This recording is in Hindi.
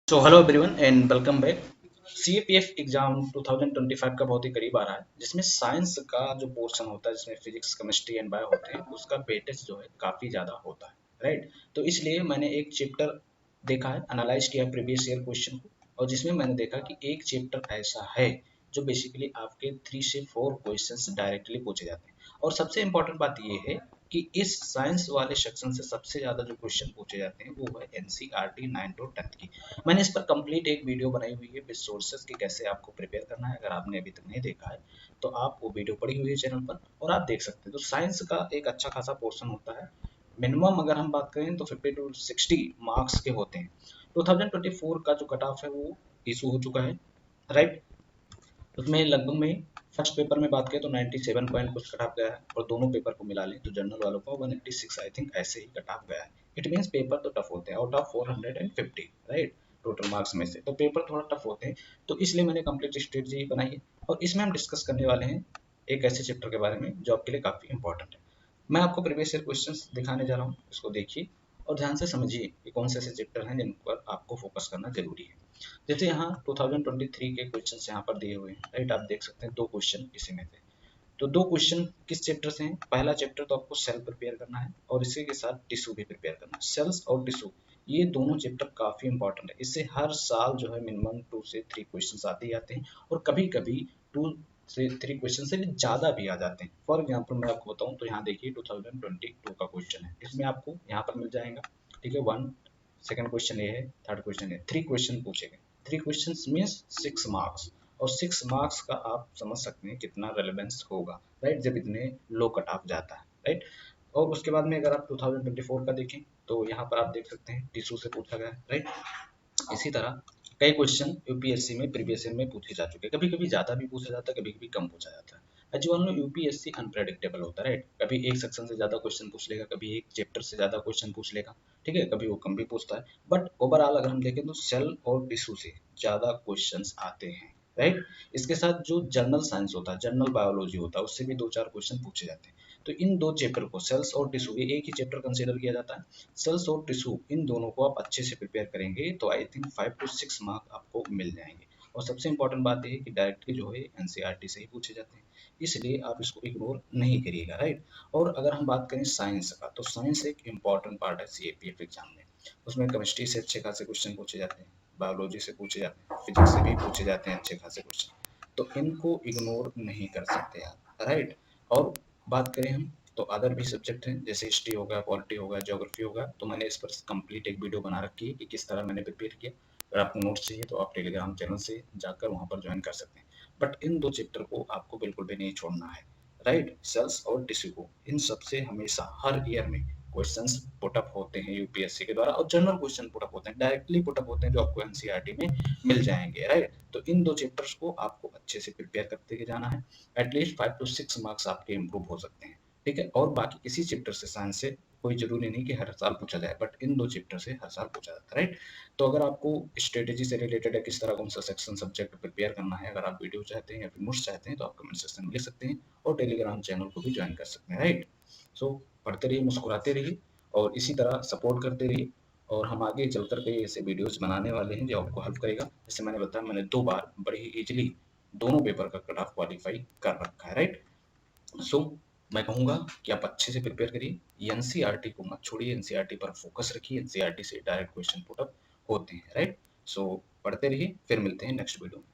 So hello everyone and welcome back. CAPF exam 2025 का बहुत ही करीब आ रहा है, जिसमें साइंस का जो पोर्शन होता है, जिसमें फिजिक्स केमिस्ट्री एंड बायो होते हैं, उसका वेटेज जो है काफ़ी ज़्यादा होता है, राइट। तो इसलिए मैंने एक चैप्टर देखा है, एनालाइज किया प्रीवियस ईयर क्वेश्चन को, और जिसमें मैंने देखा कि एक चैप्टर ऐसा है जो बेसिकली आपके 3 से 4 क्वेश्चंस डायरेक्टली पूछे जाते हैं। और सबसे इम्पोर्टेंट बात ये है कि इस साइंस वाले सेक्शन से सबसे ज़्यादा जो क्वेश्चन पूछे जाते हैं वो है एनसीईआरटी 9 to 10 की। मैंने इस पर कंप्लीट एक वीडियो बनाई हुई है विद सोर्सेज की कैसे आपको प्रिपेयर करना है। अगर आपने अभी तक नहीं देखा है तो आप वो वीडियो पड़ी हुई है चैनल पर और आप देख सकते हैं। तो साइंस का एक अच्छा खासा पोर्शन होता है। मिनिमम अगर हम बात करें तो 50 to 60 मार्क्स के होते हैं। 2024 का जो कट ऑफ है वो इशू हो चुका है, राइट। उसमें लगभग में फर्स्ट पेपर में बात करें तो 97 पॉइंट कुछ कट ऑफ गया है, और दोनों पेपर को मिला लें तो जनरल वालों का 186 आई थिंक ऐसे ही कट ऑफ गया है। इट मीन्स पेपर तो टफ होते हैं out of 450, right, total marks में से तो पेपर थोड़ा टफ होते हैं। तो इसलिए मैंने कंप्लीट स्ट्रेटजी बनाई है, और इसमें हम डिस्कस करने वाले हैं एक ऐसे चैप्टर के बारे में जो आपके लिए काफ़ी इंपॉर्टेंट है। मैं आपको प्रीवियस ईयर क्वेश्चंस दिखाने जा रहा हूँ, इसको देखिए और ध्यान से समझिए कि कौन से ऐसे चैप्टर हैं जिन पर आपको फोकस करना जरूरी है। जैसे यहाँ 2023 के क्वेश्चन यहाँ पर दिए हुए हैं, राइट। आप देख सकते हैं 2 क्वेश्चन इसी में थे। तो 2 क्वेश्चन किस चैप्टर से हैं? पहला चैप्टर तो आपको सेल प्रिपेयर करना है और इसी के साथ टिश्यू भी प्रिपेयर करना है। सेल्स और टिश्यू ये दोनों चैप्टर काफी इंपॉर्टेंट है। इससे हर साल जो है मिनिमम 2 से 3 क्वेश्चन आते ही आते हैं, और कभी कभी 2 से 3 क्वेश्चन से भी ज्यादा भी आ जाते हैं। फॉर एग्जाम्पल मैं आपको बताऊं तो यहाँ देखिए 2022 का क्वेश्चन है, इसमें आपको यहाँ पर मिल जाएगा, ठीक है। वन सेकंड क्वेश्चन ये है, थर्ड क्वेश्चन है, 3 क्वेश्चन पूछे गए। 3 क्वेश्चन मीन्स 6 मार्क्स, और 6 मार्क्स का आप समझ सकते हैं कितना रेलेवेंस होगा, राइट, जब इतने लो कट ऑफ जाता है, राइट। और उसके बाद में अगर आप 2024 का देखें तो यहाँ पर आप देख सकते हैं टिश्यू से पूछा गया है, राइट। इसी तरह कई क्वेश्चन यूपीएससी में प्रीवियस ईयर में पूछे जा चुके हैं। कभी कभी ज्यादा भी पूछा जाता है, कभी कभी कम पूछा जाता है। एज वन यूपीएससी अनप्रेडिक्टेबल होता है, राइट। कभी एक सेक्शन से ज्यादा क्वेश्चन पूछ लेगा, कभी एक चैप्टर से ज्यादा क्वेश्चन पूछ लेगा, ठीक है, कभी वो कम भी पूछता है। बट ओवरऑल अगर हम देखें तो सेल और टिश्यू से ज्यादा क्वेश्चन आते हैं, राइट। इसके साथ जो जनरल साइंस होता है, जनरल बायोलॉजी होता है, उससे भी 2-4 क्वेश्चन पूछे जाते हैं। तो इन दो चैप्टर को, सेल्स और टिश्यू, ये एक ही चैप्टर कंसीडर किया जाता है। सेल्स और टिश्यू इन दोनों को आप अच्छे से प्रिपेयर करेंगे तो आई थिंक 5 to 6 मार्क आपको मिल जाएंगे। और सबसे इंपॉर्टेंट बात यह है कि डायरेक्टली जो है एनसीईआरटी से ही पूछे जाते हैं, इसलिए आप इसको इग्नोर नहीं करिएगा, राइट। और अगर हम बात करें साइंस का, तो साइंस एक इंपॉर्टेंट पार्ट है सीएपीएफ एग्जाम में। उसमें केमिस्ट्री से अच्छे खासे क्वेश्चन पूछे जाते हैं, बायोलॉजी से पूछे जाते हैं, फिजिक्स से भी पूछे जाते हैं अच्छे खासे क्वेश्चन। तो इनको इग्नोर नहीं कर सकते आप, राइट। और बात करें हम तो अदर भी सब्जेक्ट हैं, जैसे हिस्ट्री होगा, पॉलिटी होगा, ज्योग्राफी होगा, तो मैंने इस पर कंप्लीट एक वीडियो बना रखी है कि किस तरह मैंने प्रिपेयर किया। अगर आपको नोट्स चाहिए तो आप टेलीग्राम चैनल से जाकर वहां पर ज्वाइन कर सकते हैं। बट इन दो चैप्टर को आपको बिल्कुल भी नहीं छोड़ना है, राइट। सेल्स और टिश्यू को, इन सबसे हमेशा हर ईयर में क्वेश्चंस पुटअप होते हैं यूपीएससी के द्वारा, और जनरल क्वेश्चन पुटअप होते हैं, डायरेक्टली पुटअप होते हैं जो आपको एनसीईआरटी में मिल जाएंगे, राइट। तो इन दो चैप्टर्स को आपको अच्छे से प्रिपेयर करते जाना है। एटलीस्ट 5 to 6 मार्क्स आपके इंप्रूव हो सकते हैं, ठीक है। और बाकी किसी चैप्टर से, साइंस से कोई जरूरी नहीं कि हर साल पूछा जाए, बट इन दो चैप्टर से हर साल पूछा जाता है, राइट। तो अगर आपको स्ट्रेटेजी से रिलेटेड है, किस तरह कौन सा सेक्शन सब्जेक्ट प्रिपेयर करना है, अगर आप वीडियो चाहते हैं या फिर नोट्स चाहते हैं, तो आप कमेंट सेक्शन में लिख सकते हैं और टेलीग्राम चैनल को भी ज्वाइन कर सकते हैं, राइट। सो पढ़ते रहिए, मुस्कुराते रहिए और इसी तरह सपोर्ट करते रहिए। और हम आगे चल कर के ऐसे वीडियोस बनाने वाले हैं जो आपको हेल्प करेगा। जैसे मैंने बताया, मैंने 2 बार बड़ी ही इजीली दोनों पेपर का कट ऑफ क्वालिफाई कर रखा है, राइट। सो मैं कहूँगा कि आप अच्छे से प्रिपेयर करिए, एनसीईआरटी को मत छोड़िए, एनसीईआरटी पर फोकस रखिए, एनसीईआरटी से डायरेक्ट क्वेश्चन पुट अप होते हैं, राइट। सो पढ़ते रहिए, फिर मिलते हैं नेक्स्ट वीडियो में।